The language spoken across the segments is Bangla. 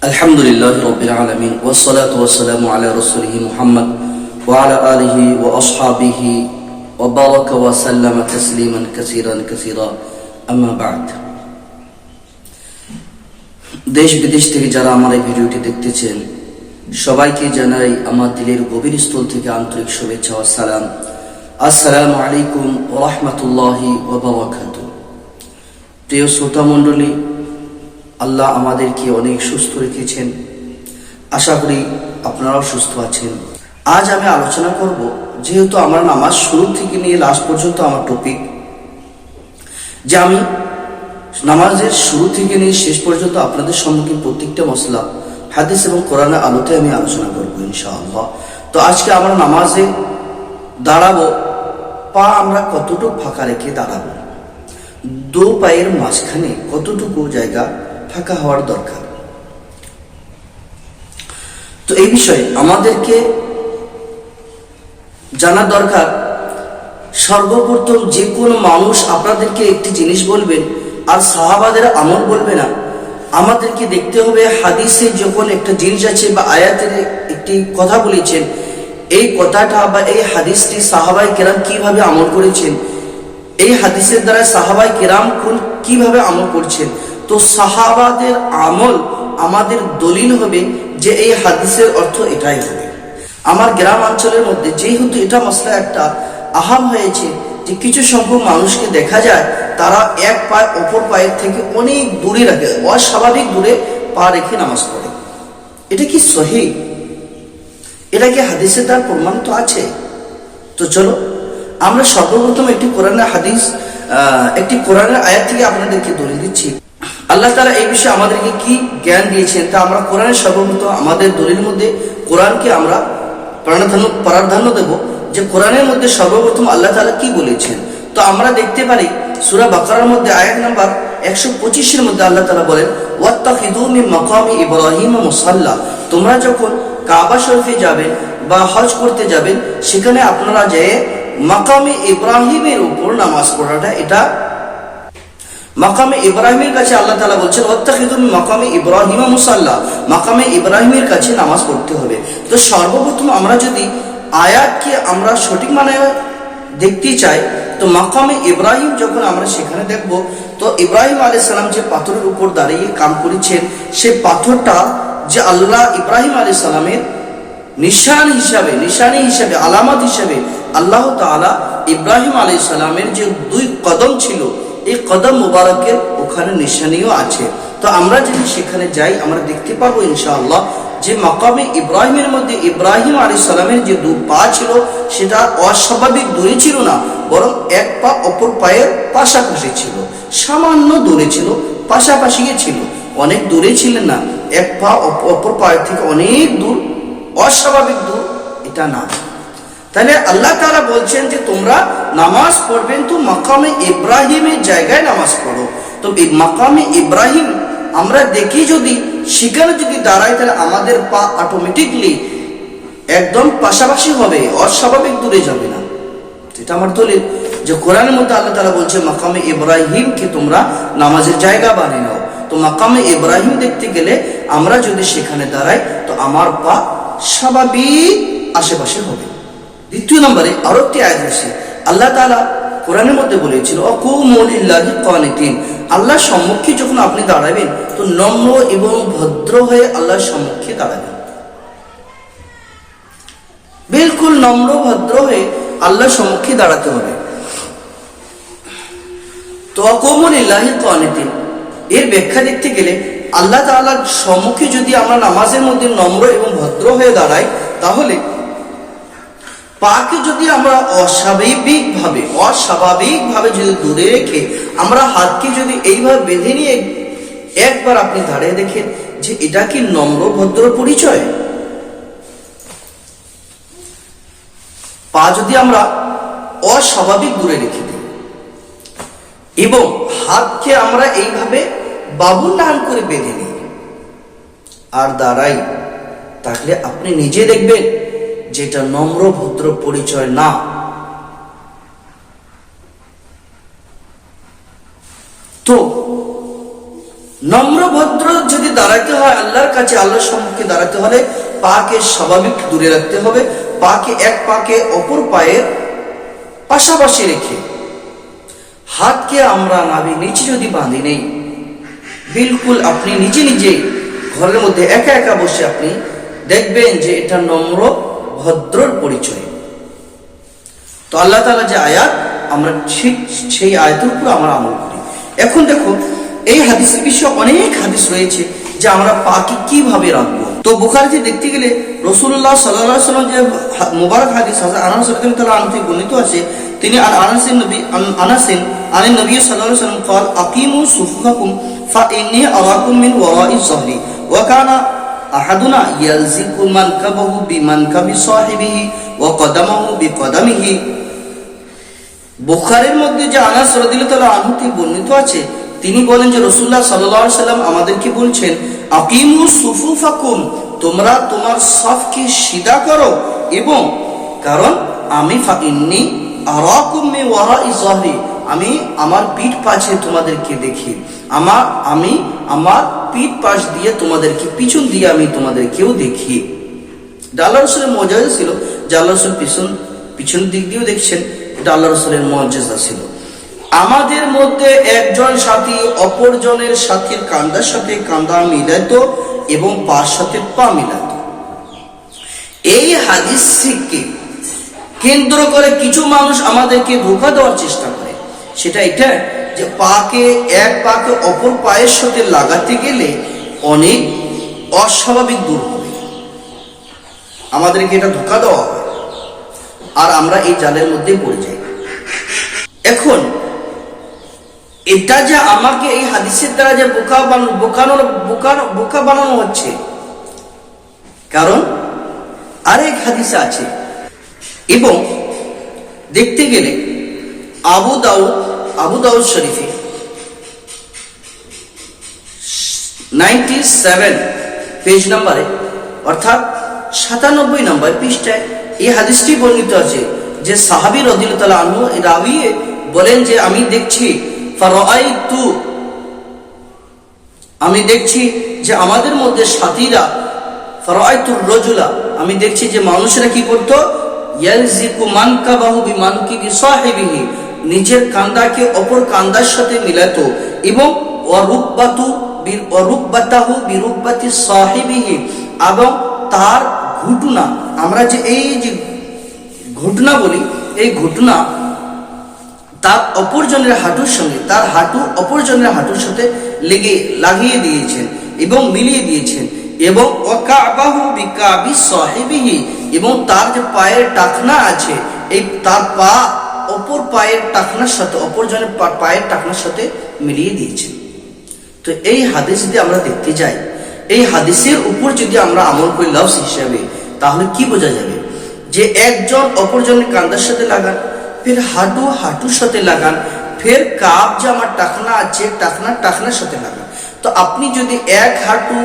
আলহামদুলিল্লাহ রাব্বিল আলামিন ওয়াসসালাতু ওয়াসসালামু আলা রাসূলিহি মুহাম্মদ ওয়া আলা আলিহি ওয়া আসহাবিহি ওয়া বারাকা ওয়া সাল্লামা তাসলিমান কাসীরা আম্মা বা'দ। দেশ বিদেশ থেকে যারা আমার এই ভিডিওটি দেখতেছেন সবাইকে জানাই আমার দিলের গভীর স্থল থেকে আন্তরিক শুভেচ্ছা ও সালাম। আসসালামু আলাইকুম ওয়া রাহমাতুল্লাহি ওয়া বারাকাতুহু। প্রিয় শ্রোতা মণ্ডলী, আল্লাহ আমাদেরকে অনেক সুস্থ রেখেছেন, আশা করি আপনারাও সুস্থ আছেন। আজ আমি আলোচনা করব, যেহেতু আমার নামাজ শুরু থেকে নিয়ে লাস্ট পর্যন্ত আমার টপিক, যে আমি নামাজের শুরু থেকে নিয়ে শেষ পর্যন্ত আপনাদের সম্মুখে প্রত্যেকটা মসলা হাদিস এবং কোরআনের আলোতে আমি আলোচনা করব ইনশাআল্লাহ। তো আজকে আমরা নামাজে দাঁড়াবো, পা আমরা কতটুকু ফাঁকা রেখে দাঁড়াবো, দু পায়ের মাঝখানে কতটুকু জায়গা ফাঁকা হওয়ার দরকার। তো এই বিষয়ে আমাদেরকে জানা দরকার। সর্বপ্রথম যে কোনো মানুষ আপনাদেরকে একটি জিনিস বলবেন আর সাহাবাদের আমল বলবে না। আমাদেরকে দেখতে হবে হাদিসে যখন একটা জিনিস আছে বা আয়াতের একটি কথা বলেছেন, এই কথাটা বা এই হাদিসটি সাহাবায়ে কেরাম কিভাবে আমল করেছেন, এই হাদিসের দ্বারা সাহাবায়ে কেরাম কিভাবে আমল করছেন। তো সাহাবাদের আমল আমাদের দলিল হবে যে এই হাদিসের অর্থ এটাই হবে। আমার গ্রাম অঞ্চলের মধ্যে যেহেতু এটা মসলা একটা আহাম হয়েছে যে কিছু সংখ্যক মানুষকে দেখা যায় তারা এক পায়ে অপর পায়ের থেকে অনেক দূরে রাখে, অস্বাভাবিক দূরে পা রেখে নামাজ পড়ে। এটা কি সহি? এটা কি হাদিসের দ্বারা প্রমাণিত আছে? তো চলো আমরা সর্বপ্রথম একটি কোরআনের আয়াত থেকে আপনাদেরকে দলিল দিচ্ছি। আল্লাহ তাআলা এই বিষয়ে আমাদেরকে কি জ্ঞান দিয়েছেন তা আমরা কোরআনের সর্বপ্রথম আমাদের দলিলের মধ্যে কোরআনকে আমরা প্রাধান্য দেব, যে কোরআনের মধ্যে সর্বপ্রথম আল্লাহ তাআলা কি বলেছেন। তো আমরা দেখতে পারি সূরা বাকারার মধ্যে আয়াত নাম্বার 125 মধ্যে আল্লাহ তাআলা বলেন, ওয়াত্তাখিযু মিন মাকামি ইব্রাহিম মুসাল্লা। তোমরা যখন কাবা শরীফে যাবেন বা হজ করতে যাবেন, সেখানে আপনারা যে মাকামে ইব্রাহিমের উপর নামাজ পড়াটা, এটা মাকামে ইব্রাহিমের কাছে আল্লাহ তাআলা বলছেন ওয়াত্তাখিযু মিন মাকামি ইব্রাহিম মুসাল্লা, মাকামে ইব্রাহিমের কাছে নামাজ পড়তে হবে। তো সর্বপ্রথম আমরা যদি আয়াতকে আমরা সঠিক মানে দেখতে চাই, তো মাকামে ইব্রাহিম যখন আমরা সেখানে দেখব, তো ইব্রাহিম আলাইহিস সালাম যে পাথরের উপর দাঁড়িয়ে কাম করেছেন, সেই পাথরটা যে আল্লাহ ইব্রাহিম আলাইহিস সালামের নিশানি হিসাবে আলামত হিসাবে আল্লাহ তাআলা ইব্রাহিম আলাইহিস সালামের যে দুই কদম ছিল, এই কদম মুবারকের ওখানে নিশানিও আছে। তো আমরা যদি সেখানে যাই আমরা দেখতে পারবো ইনশাআল্লাহ যে মাকামে ইব্রাহিমের মধ্যে ইব্রাহিম আলাইহিস সালামের যে দু পা ছিল সেটা অস্বাভাবিক দূরে ছিল না, বরং এক পা অপর পায়ের পাশাপাশি ছিল, সামান্য দূরে ছিল, পাশাপাশি ছিল, অনেক দূরে ছিলেন না। এক পা অপর পায়ের থেকে অনেক দূর, অস্বাভাবিক দূর এটা না। তাহলে আল্লাহ তাআলা বলছেন যে তোমরা নামাজ পড়বেন তো মাকামে ইব্রাহিমের জায়গায় নামাজ পড়ো। তো এই মাকামে ইব্রাহিম আমরা দেখি যদি সেখানে যদি দাঁড়াই, তাহলে আমাদের পা অটোমেটিকলি একদম পাশাপাশি হবে, অস্বাভাবিক দূরে যাবে না। এটা আমার দলিল যে কোরআনের মধ্যে আল্লাহ তাআলা বলছে মাকামে ইব্রাহিমকে তোমরা নামাজের জায়গা বানিয়ে নাও। তো মাকামে ইব্রাহিম দেখতে গেলে আমরা যদি সেখানে দাঁড়াই, তো আমার পা স্বাভাবিক আশেপাশে হবে। দ্বিতীয় নম্বরে আরো একটি আয়াত আছে, আল্লাহ তাআলা কোরআনের মধ্যে বলেছিল ওয়াকুমু লিল্লাহি কানিতিন। আল্লাহর সম্মুখে যখন আপনি দাঁড়াবেন, তো নম্র এবং ভদ্র হয়ে আল্লাহর সম্মুখে দাঁড়াবেন, বিলকুল নম্র ভদ্র হয়ে আল্লাহর সম্মুখে দাঁড়াতে হবে। তো ওয়াকুমু লিল্লাহি কানিতিন এর ব্যাখ্যা দেখতে গেলে আল্লাহ তাআলার সম্মুখে যদি আমরা নামাজের মধ্যে নম্র এবং ভদ্র হয়ে দাঁড়াই, তাহলে পাকে যদি আমরা অস্বাভাবিকভাবে যদি দূরে রেখে আমরা হাতকে যদি এইভাবে বেঁধে নিয়ে একবার আপনি দাঁড়িয়ে দেখেন যে এটা কি নম্র ভদ্র পরিচয়? পা যদি আমরা অস্বাভাবিক দূরে রেখে দিই এবং হাতকে আমরা এইভাবে বাবুল নাম করে বেঁধে নিই আর দাঁড়াই, তাহলে আপনি নিজে দেখবেন যেটা নম্র ভদ্র পরিচয় না। তো নম্র ভদ্র যদি দাঁড়াতে হয় আল্লাহর কাছে আল্লাহর সম্মুখে দাঁড়াতে হলে পাকে স্বাভাবিক দূরে রাখতে হবে, পাকে এক পাকে অপর পায়ের পাশাপাশি রেখে হাতকে আমরা নাভি নিচে যদি বাঁধি নেই, বিলকুল আপনি নিজে নিজে ঘরের মধ্যে একা একা বসে আপনি দেখবেন যে এটা নম্র ভদ্রর পরিচয়। তো আল্লাহ তাআলা যে আয়াত, আমরা ঠিক সেই আয়াতের উপর আমরা আমল করি। এখন দেখো এই হাদিসের বিষয়ে অনেক হাদিস রয়েছে যে আমরা পাকে কিভাবে রাখবো। তো বুখারীতে দেখতে গেলে রাসূলুল্লাহ সাল্লাল্লাহু আলাইহি ওয়াসাল্লাম যে মুবারক হাদিস হযরত আনাস রাদিয়াল্লাহু আনহু থেকে বর্ণিত আছে, তিনি আনাসের নবী সাল্লাল্লাহু আলাইহি ওয়াসাল্লাম قال اقيموا صفوفكم فاني اراكم من وراء الظهر وكان احدنا يلزق منكبه بمنكب صاحبه وقدمه بقدمه। বুখারীর মধ্যে যে আনাস রাদিয়াল্লাহু আনহু থেকে বর্ণিত আছে, তিনি বলেন যে রাসূলুল্লাহ সাল্লাল্লাহু আলাইহি ওয়াসাল্লাম আমাদেরকে বলছেন, আকিমু সুফুফাকুম, তোমরা তোমার সাফকে সিধা করো, এবং কারণ আমি ফাইন্নী আরাকুম মিন ওয়ারাই যাহরি, আমি আমার পিঠ পাশে তোমাদেরকে দেখি, আমি আমার পিঠ পাশ দিয়ে তোমাদেরকে, পিছন দিয়ে আমি তোমাদেরকেও দেখি। আল্লাহ রাসূলের মুজিজা ছিল যে আল্লাহ রাসূল পিছন দিক দিয়েও দেখছেন, এটা আল্লাহ রাসূলের মুজিজা ছিল। আমাদের মধ্যে একজন সাথী অপরজনের সাথীর কাঁধার সাথে কাঁধা মিলাইতো এবং পার সাথে পা মিলাইতো। এই হাদিসকে কেন্দ্র করে কিছু মানুষ আমাদেরকে ধোঁকা দেওয়ার চেষ্টা করে। সেটা এটা যে এক পাকে অপর পায়ের সাথে লাগাতে গেলে অনেক অস্বাভাবিক দূর হবে, আমাদেরকে এটা ধোঁকা দেওয়া হয়, আর আমরা এই জালের মধ্যে পড়ে যাই। এখন এটা যে আমাকে এই হাদিসের দ্বারা যে বোকা বানানো হচ্ছে, কারণ আরেক হাদিসে আছে, এবং দেখতে গেলে আবু দাউদ শরীফে 97 পেজ নম্বরে, অর্থাৎ 97 নম্বর পৃষ্ঠায় এই হাদিসটি বর্ণিত আছে যে সাহাবী রাদিয়াল্লাহু তাআলা আনহু রাবী বলেন যে আমি দেখছি যে আমাদের মধ্যে সাথীরা, ফারাআইতুর রাজুলা, আমি দেখছি যে মানুষরা কি করত, ইয়ালজিকু মানকাবাহু বিমানকিবি সাহিবিহি, নিজের কাঁধাকে অপর কাঁধার সাথে মিলাতো, এবং ওয়ারুকবাতাহু বিরুকবাতি সাহিবিহি, এবং তার ঘুটনা, আমরা যে এই যে ঘুটনা বলি, এই ঘুটনা তার অপরজনের হাঁটুর সঙ্গে, তার হাঁটু অপরজনের হাঁটুর সাথে লাগিয়ে দিয়েছেন এবং মিলিয়ে দিয়েছেন, এবং ওয়াকাবাহু বিকাবি সাহিবিহি, এবং তার যে পায়ের টাকনা আছে, এই তার পা অপর পায়ের টাকনার সাথে, অপরজনের পায়ের টাকনার সাথে মিলিয়ে দিয়েছেন। তো এই হাদিস যদি আমরা দেখতে যাই, এই হাদিসের উপর যদি আমরা আমল করি লফজ হিসাবে, তাহলে কি বোঝা যাবে যে একজন অপরজনের কাঁধার সাথে লাগান, ফের হাঁটুর সাথে লাগান, ফের কাপ যে আমার টাকনা আছে টাকনার সাথে লাগান। তো আপনি যদি এক হাঁটু,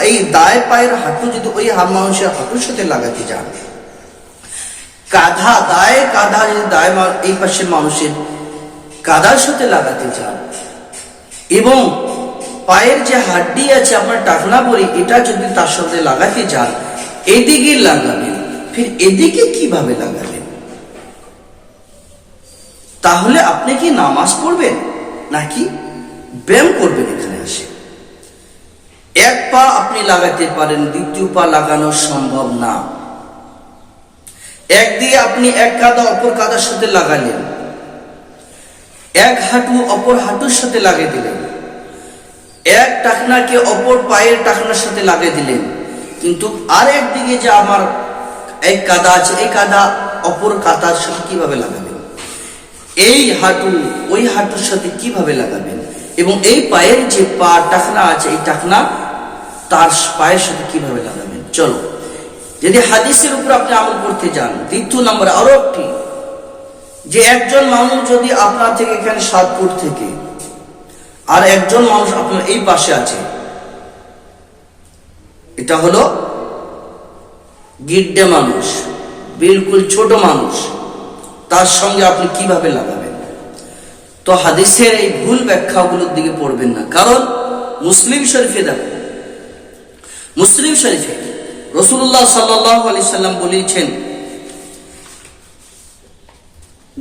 এই দায় পায়ের হাঁটু যদি ওই মানুষের হাঁটুর সাথে লাগাতে যান, কাঁধা যদি এই পাশের মানুষের কাঁধার সাথে লাগাতে চান, এবং পায়ের যে হাড্ডি আছে আপনার টাকনা বলি, এটা যদি তার সাথে লাগাতে চান, এদিকে লাগাবেন, ফির এদিকে কিভাবে লাগাবেন? তাহলে আপনি কি নামাজ পড়বেন নাকি ব্যায়াম করবেন? এখানে আসে এক পা আপনি লাগাতে পারেন, দ্বিতীয় পা লাগানো সম্ভব না। একদিকে আপনি এক কাঁধা অপর কাঁধার সাথে লাগালেন, এক হাঁটু অপর হাঁটুর সাথে লাগিয়ে দিলেন, এক টাকনাকে অপর পায়ের টাকনার সাথে লাগিয়ে দিলেন, কিন্তু আর একদিকে যে আমার এক কাঁধা আছে, এই কাঁধা অপর কাঁধার সাথে কিভাবে লাগাবেন? এই হাঁটু ওই হাঁটুর সাথে কিভাবে লাগাবেন? এবং এই পায়ের যে পা টাকনা আছে, এই টাকনা তার পায়ের সাথে কিভাবে লাগাবেন? চলো, যদি হাদিসের উপর আপনি আমল করতে যান, দ্বিতীয় নম্বরে আরো একটি, যে একজন মানুষ যদি আপনার থেকে এখানে 7 ফুট থেকে, আর একজন মানুষ আপনার এই পাশে আছে, এটা হলো গিড্ডে মানুষ, বিলকুল ছোট মানুষ, তার সঙ্গে আপনি কিভাবে লাগাবেন? তো হাদিসের এই ভুল ব্যাখ্যাগুলোর দিকে পড়বেন না, কারণ মুসলিম শরীফে দেখো, মুসলিম শরীফে রাসূলুল্লাহ সাল্লাল্লাহু আলাইহি সাল্লাম বলেছেন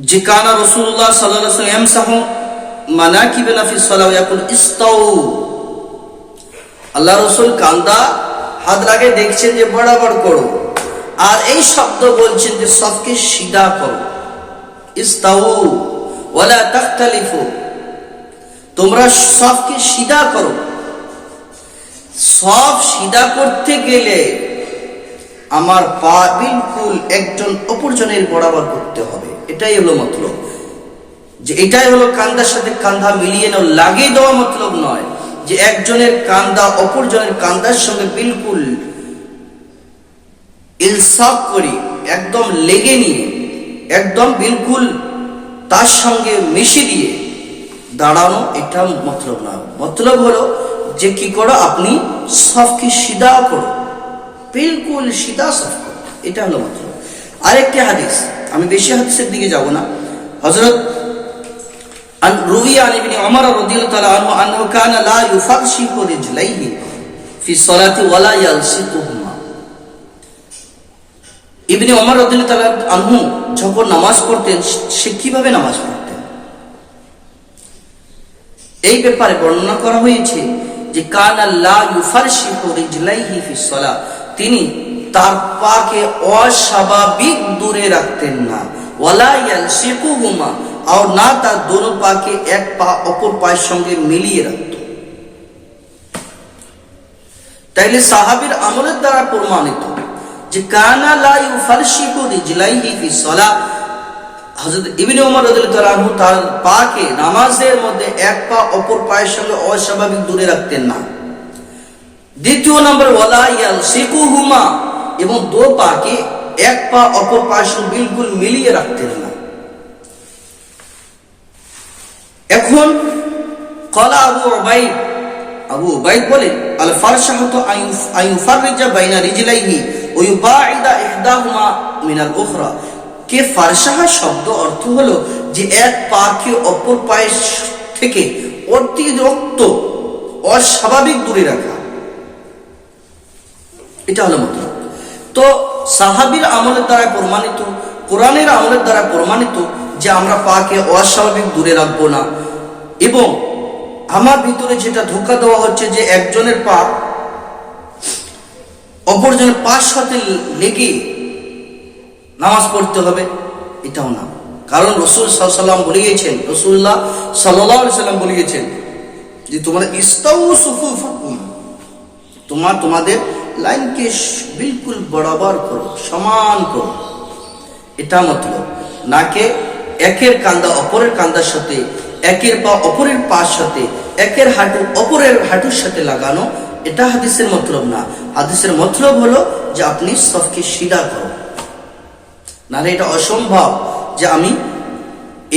যে কানা রাসূলুল্লাহ সাল্লাল্লাহু আলাইহি ওয়াসাল্লাম ইয়ামসাহু মানাকিবানা ফি সালাহ ওয়া ইয়াকুল ইস্তাউ। আল্লাহ রাসূল কান্দা হাত লাগে দেখছেন যে বরাবর করো, আর এই শব্দ বলছেন যে সফকে সিধা করো, ইস্তাউ ওয়ালা তাখতালিফু, তোমরা সফকে সিধা করো। সফ সিধা করতে গেলে আমার পা বিলকুল একজন অপরজনের বরাবর করতে হবে, এটাই হলো মতলব। যে এটাই হলো কান্দার সাথে কান্ধা মিলিয়ে নাও, লাগিয়ে দেওয়া মতলব নয় যে একজনের কান্দা অপরজনের কান্দার সঙ্গে বিলকুল ইলসাক করি, একদম লেগে নিয়ে একদম বিলকুল তার সঙ্গে মিশিয়ে দিয়ে দাঁড়ানো, এটা মতলব না। মতলব হলো যে কি করো, আপনি সফকে সিধা করো, বিলকুল সিধা সফ করো, এটা হলো মতলব। আরেকটি হাদিস, আমি বেশি হাদিসের দিকে যাব না, হযরত রুইয়া আন ইবনে উমর রাদিয়াল্লাহু তাআলা আনহু আন্নাহু কানা লা ইউফারশিহু রিজলাইহি ফি সালাতি ওয়া লা ইয়ালসিকুহুমা। ইবনে উমর রাদিয়াল্লাহু তাআলা আনহু যখন নামাজ পড়তেন, সে কিভাবে নামাজ পড়তেন এই ব্যাপারে বর্ণনা করা হয়েছে যে কানা লা ইউফারশিহু রিজলাইহি ফি সালাহ, তিনি তার পাকে অস্বাভাবিক দূরে রাখতেন না, ওয়ালা ইয়ালসিকুহুমা, আর না তার দোনো পাকে এক পা অপর পায়ের সঙ্গে মিলিয়ে রাখত। তাইলে সাহাবীর আমলের দ্বারা প্রমাণিত যে কানা লা ইউফারশিহু রিজলাইহি ফি সালাহ, হযরত ইবনে উমর রাদিয়াল্লাহু তাআলা আনহু তার পাকে নামাজের মধ্যে এক পা অপর পায়ের সঙ্গে অস্বাভাবিক দূরে রাখতেন না। দ্বিতীয় নম্বর ওয়ালা ইয়ালসিকুহুমা, এবং দো পাকে এক পা অপর পায়ের সঙ্গে বিলকুল মিলিয়ে রাখতেন না। এখন ক্বালা আবু উবাইদ বলেন আল ফারশাহতু আইয়ুফাররিজা বাইনা রিজলাইহি ওয়া ইউবাইদা ইহদাহুমা মিনাল উখরা। কে ফারশাহা শব্দ অর্থ হলো যে এক পাকে অপর পায়ের থেকে অতিরিক্ত অস্বাভাবিক দূরে রাখা, এটা হলো মতলব। তো সাহাবীর আমলের দ্বারা প্রমাণিত, কোরআনের আমলের দ্বারা প্রমাণিত যে আমরা পাকে অস্বাভাবিক দূরে রাখবো না। এবং আমার ভিতরে যেটা ধোঁকা দেওয়া হচ্ছে যে একজনের পা অপরজনের পায়ের সাথে লেগে নামাজ পড়তে হবে, এটাও না। কারণ রাসূল সাল্লাল্লাহু আলাইহি ওয়াসাল্লাম বলেছেন, রাসূলুল্লাহ সাল্লাল্লাহু আলাইহি ওয়াসাল্লাম বলেছেন যে তোমরা ইস্তাউ সুফুফাকুম, তোমাদের লাইনকে বিলকুল বরাবর করো, সমান করো, এটা মতলব। নাকে একের কান্দা অপরের কান্দার সাথে, একের পা অপরের পার সাথে, একের হাঁটু অপরের হাঁটুর সাথে লাগানো, এটা হাদিসের মতলব না। হাদিসের মতলব হলো যে আপনি সফকে সিধা করো, নাহলে এটা অসম্ভব যে আমি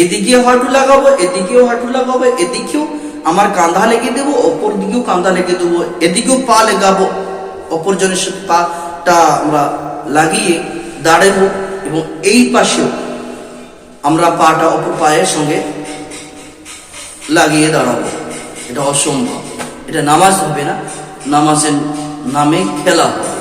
এদিকেও হাঁটু লাগাবো, এদিকেও হাঁটু লাগাবো, এদিকেও আমার কাঁধা লেগে দেবো, অপর দিকেও কাঁধা লেগে দেবো, এদিকেও পা লেগাবো, অপরজনের সাথে পাটা আমরা লাগিয়ে দাঁড়াবো, এবং এই পাশেও আমরা পাটা অপর পায়ের সঙ্গে লাগিয়ে দাঁড়াবো, এটা অসম্ভব। এটা নামাজ হবে না, নামাজের নামে খেলা হবে।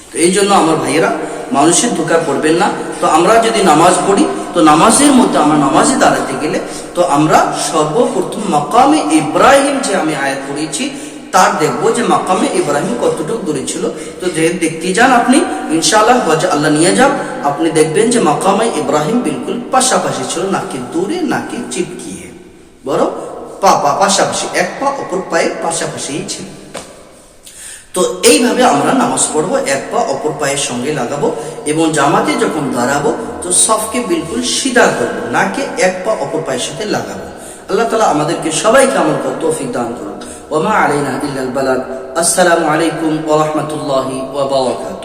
তো এই জন্য আমার ভাইয়েরা মানুষের ধোঁকা পড়বেন না। তো আমরা যদি নামাজ পড়ি, তো নামাজের মধ্যে আমরা নামাজে দাঁড়াতে গেলে তো আমরা সর্বপ্রথম মাকামে ইব্রাহিম, যে আমি আয়াত পড়েছি তার দেখবো যে মাকামে ইব্রাহিম কতটুকু দূরে ছিল। তো যে দেখতে যান আপনি, ইনশাআল্লাহ আল্লাহ নিয়ে যান, আপনি দেখবেন যে মাকামে ইব্রাহিম বিলকুল পাশাপাশি ছিল, নাকি দূরে নাকি চিপকিয়ে, বড় পা পাশাপাশি, এক পা অপর পায়ের পাশাপাশি ছিল। তো এইভাবে আমরা নামাজ পড়বো, এক পা অপর পায়ের সঙ্গে লাগাবো, এবং জামাতে যখন দাঁড়াবো তো সফকে বিলকুল সিধা করবো, নাকি এক পা অপর পায়ের সাথে লাগাবো। আল্লাহ তাআলা আমাদেরকে সবাইকে আমল করার তৌফিক দান করুন। ওয়া মা আলাইনা ইল্লাল বালাগ। আসসালামু আলাইকুম ওয়া রাহমাতুল্লাহি ওয়া বারাকাতুহু।